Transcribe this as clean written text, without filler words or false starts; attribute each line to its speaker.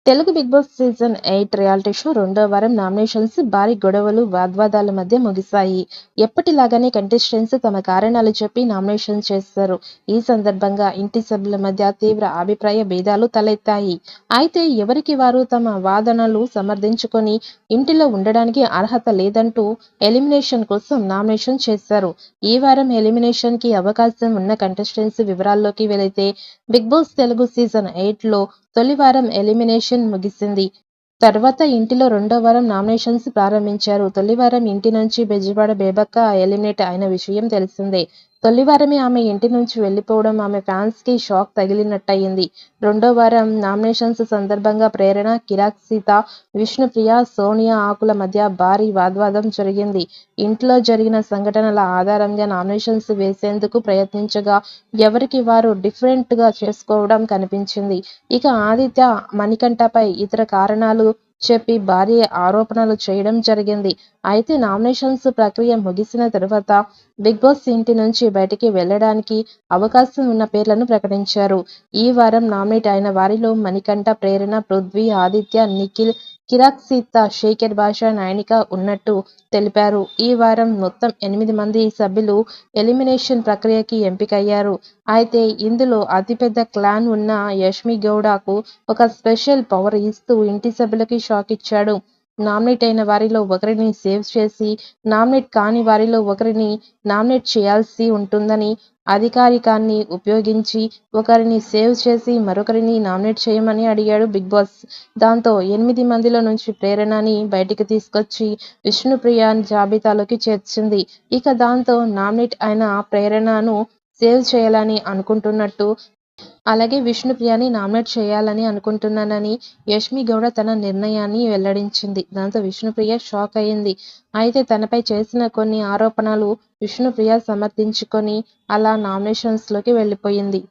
Speaker 1: Telugu 'big boss' season 8 reality show రెండో వారం nominations భారీ గొడవలు, వాగ్వాదాల మధ్య ముగిశాయి. ఎప్పటిలాగానే కంటెస్టెంట్స్ తమ కారణాలు చెప్పి నామినేషన్ చేశారు. ఈ సందర్భంగా ఇంటి సభ్యుల మధ్య తీవ్ర అభిప్రాయ భేదాలు తలెత్తాయి. అయితే ఎవరికి వారు తమ వాదనలు సమర్థించుకొని ఇంటిలో ఉండడానికి అర్హత లేదంటూ ఎలిమినేషన్ కోసం నామినేషన్ చేశారు. ఈ వారం ఎలిమినేషన్ కి అవకాశం ఉన్న కంటెస్టెంట్స్ వివరాల్లోకి వెళితే 'బిగ్ బాస్ తెలుగు' సీజన్ 8లో తొలి వారం ఎలిమినేషన్ ముగిసింది. తర్వాత ఇంటిలో రెండో వారం నామినేషన్స్ ప్రారంభించారు. తొలి వారం ఇంటి నుంచి బెజవాడ బేబక్క ఎలిమినేట్ అయిన విషయం తెలిసిందే. తొలి వారమే ఆమె ఇంటి నుంచి వెళ్లిపోవడం ఆమె ఫ్యాన్స్ కి షాక్ తగిలినట్టయింది. రెండో వారం నామినేషన్స్ సందర్భంగా ప్రేరణ, కిరాక్ సీత, విష్ణుప్రియ, సోనియా ఆకుల మధ్య భారీ వాగ్వాదం జరిగింది. ఇంట్లో జరిగిన సంఘటనల ఆధారంగా నామినేషన్స్ వేసేందుకు ప్రయత్నించగా ఎవరికి వారు డిఫరెంట్ గా చేసుకోవడం కనిపించింది. ఇక ఆదిత్య మణికంఠపై ఇతర కారణాలు చెప్పి భారీ ఆరోపణలు చేయడం జరిగింది. అయితే నామినేషన్స్ ప్రక్రియ ముగిసిన తరువాత బిగ్ బాస్ ఇంటి నుంచి బయటికి వెళ్లడానికి అవకాశం ఉన్న పేర్లను ప్రకటించారు. ఈ వారం నామినేట్ అయిన వారిలో మణికంఠ, ప్రేరణ, పృథ్వీ, ఆదిత్య, నిఖిల్, కిరాక్ సీత, శేఖర్ భాష, నయనిక ఉన్నట్టు తెలిపారు. ఈ వారం మొత్తం 8 మంది సభ్యులు ఎలిమినేషన్ ప్రక్రియకి ఎంపికయ్యారు. అయితే ఇందులో అతిపెద్ద క్లాన్ ఉన్న యష్మి గౌడకు ఒక స్పెషల్ పవర్ ఇస్తూ ఇంటి సభ్యులకి షాక్ ఇచ్చాడు. నామినేట్ అయిన వారిలో ఒకరిని సేవ్ చేసి, నామినేట్ కాని వారిలో ఒకరిని నామినేట్ చేయాల్సి ఉంటుందని అధికారికాన్ని ఉపయోగించి ఒకరిని సేవ్ చేసి మరొకరిని నామినేట్ చేయమని అడిగాడు బిగ్ బాస్. దాంతో 8 మందిలో నుంచి ప్రేరణని బయటికి తీసుకొచ్చి విష్ణుప్రియ జాబితాలోకి చేర్చింది. ఇక దాంతో నామినేట్ అయిన ప్రేరణను సేవ్ చేయాలని అనుకుంటున్నట్టు, అలాగే విష్ణుప్రియని నామినేట్ చేయాలని అనుకుంటున్నానని యష్మి గౌడ తన నిర్ణయాన్ని వెల్లడించింది. దాంతో విష్ణుప్రియ షాక్ అయింది. అయితే తనపై చేసిన కొన్ని ఆరోపణలు విష్ణుప్రియ సమర్థించుకొని అలా నామినేషన్స్ లోకి వెళ్లిపోయింది.